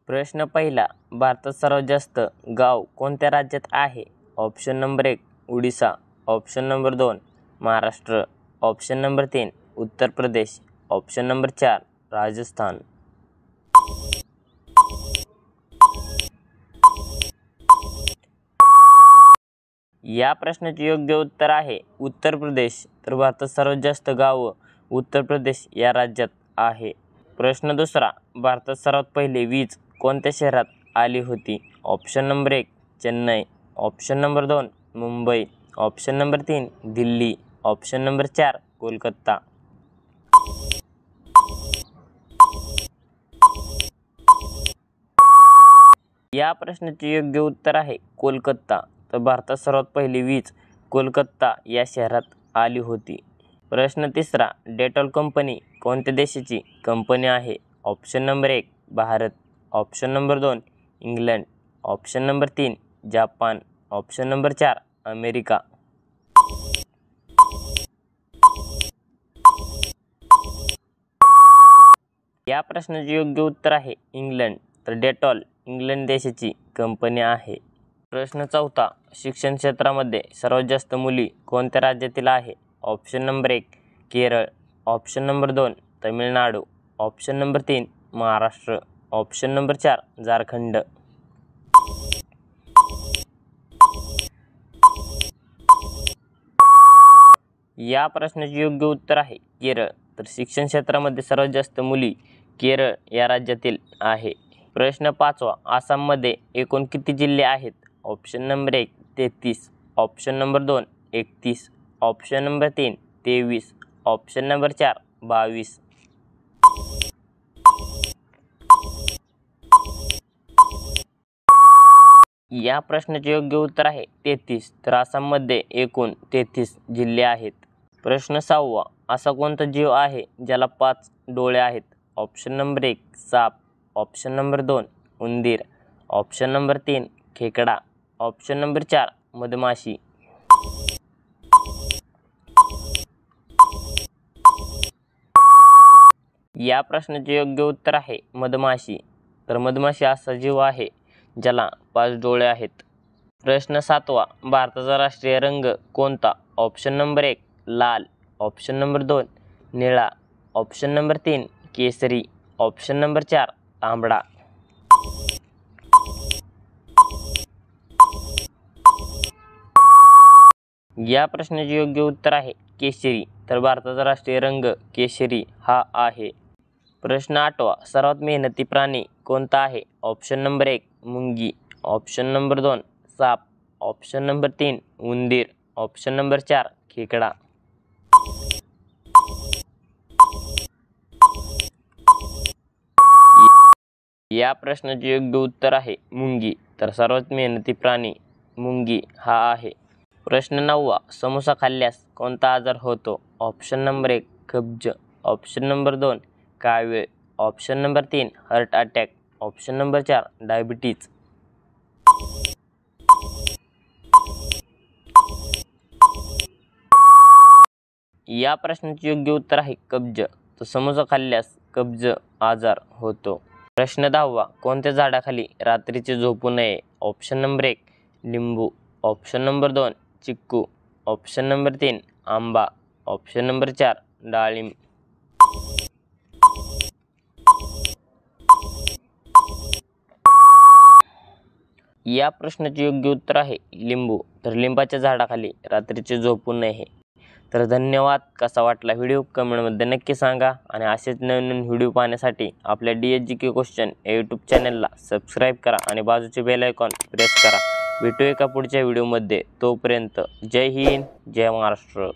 प्रश्न पहिला, भारतात सर्वात जास्त गाव कोणत्या राज्यात आहे? Option number 1 Orissa, option number 2 Maharashtra, option number 3 Uttar प्रदेश, ऑप्शन नंबर 4 राजस्थान. या प्रश्नाचे योग्य उत्तर आहे उत्तर प्रदेश. तर भारतात सर्वात जास्त गावं उत्तर प्रदेश या राज्यात आहे. प्रश्न दुसरा, भारतात सर्वात पहिले वीज कोणत्या शहरात आली होती? Option number 1 Chennai, option number 2 Mumbai, option number 3 Delhi, option number 4 Kolkata. या प्रश्नाचे योग्य उत्तर आहे कोलकाता. तर भारतात सर्वात पहिली वीज कोलकाता या शहरात आली होती. प्रश्न तिसरा, डेटॉल कंपनी कोणत्या देशाची कंपनी आहे? Option number 1 Bharat, option number 2 England, option number 3 Japan, option number 4 America. या प्रश्नाचे योग्य उत्तर आहे इंग्लंड. तर डेटॉल इंग्लंड देशाची कंपनी आहे. प्रश्न चौथा, शिक्षण क्षेत्रामध्ये सर्वात जास्त मुली कोणत्या राज्यातील आहे? Option number 1 Kerala, option number 2 Tamil Nadu, option number 3 Maharashtra, option number 4 Jharkhand. या प्रश्नाचे योग्य उत्तर आहे केरळ. तर शिक्षण क्षेत्रामध्ये सर्वात जास्त मुली केरळ या राज्यातील आहे. प्रश्न पाचवा, आसाममध्ये एकूण किती जिल्हे आहेत? Option number 1 33, option number 2 31, option number 3 23, option number 4 22. या प्रश्नाचे योग्य उत्तर आहे 33. तर आसाममध्ये एकूण 33 जिल्हे आहेत. प्रश्न सहावा, असा कोणता जीव आहे ज्याला 5 डोळे आहेत? ऑप्शन नंबर 1 साप, ऑप्शन नंबर 2 उंदीर, ऑप्शन नंबर 3 खेकडा, ऑप्शन नंबर 4 मधमाशी. या प्रश्नाचे योग्य उत्तर आहे मधमाशी. तर मधमाशी असा जीव आहे ज्याला 5 डोळे आहेत. प्रश्न सातवा, भारताचा राष्ट्रीय रंग कोणता? ऑप्शन नंबर 1 लाल, ऑप्शन नंबर 2 निळा, ऑप्शन नंबर 3 केसरी, ऑप्शन नंबर 4 तांबडा. या प्रश्नाचे योग्य उत्तर आहे केशरी. तर भारताचा राष्ट्रीय रंग केशरी हा आहे. प्रश्न आठवा, सर्वात मेहनती प्राणी कोणता आहे? ऑप्शन नंबर 1 मुंगी, ऑप्शन नंबर 2 साप, ऑप्शन नंबर 3 उंदीर, ऑप्शन नंबर 4 खेकडा. या प्रश्नाचे योग्य उत्तर आहे मुंगी. तर सर्वात मेहनती प्राणी मुंगी हा आहे. प्रश्न नववा, समोसा खाल्ल्यास कोणता आजार होतो? ऑप्शन नंबर 1 कब्ज, ऑप्शन नंबर 2 कावीळ, option number 3 heart attack, option number 4 diabetes. या प्रश्नाचे योग्य उत्तर आहे कब्ज. तर समोसा खाल्ल्यास कब्ज आजार होतो. प्रश्न 10वा, कोणत्या झाडाखाली रात्रीचे झोपू नये? ऑप्शन नंबर 1 लिंबू, ऑप्शन नंबर 2 चिक्कू, ऑप्शन नंबर 3 आंबा, ऑप्शन नंबर 4 डाळिंब. या प्रश्नाचे योग्य उत्तर आहे लिंबू. तर लिंबाच्या झाडाखाली रात्रीचे झोपू नये. तर धन्यवाद. कसा वाटला व्हिडिओ कमेंटमध्ये नक्की सांगा आणि असेच नवीन व्हिडिओ पाहण्यासाठी आपल्या DSGK क्वेश्चन या यूट्यूब चॅनलला सबस्क्राईब करा आणि बाजूचे बेल आयकॉन प्रेस करा. भेटू एका पुढच्या व्हिडिओमध्ये. तोपर्यंत जय हिंद, जय महाराष्ट्र.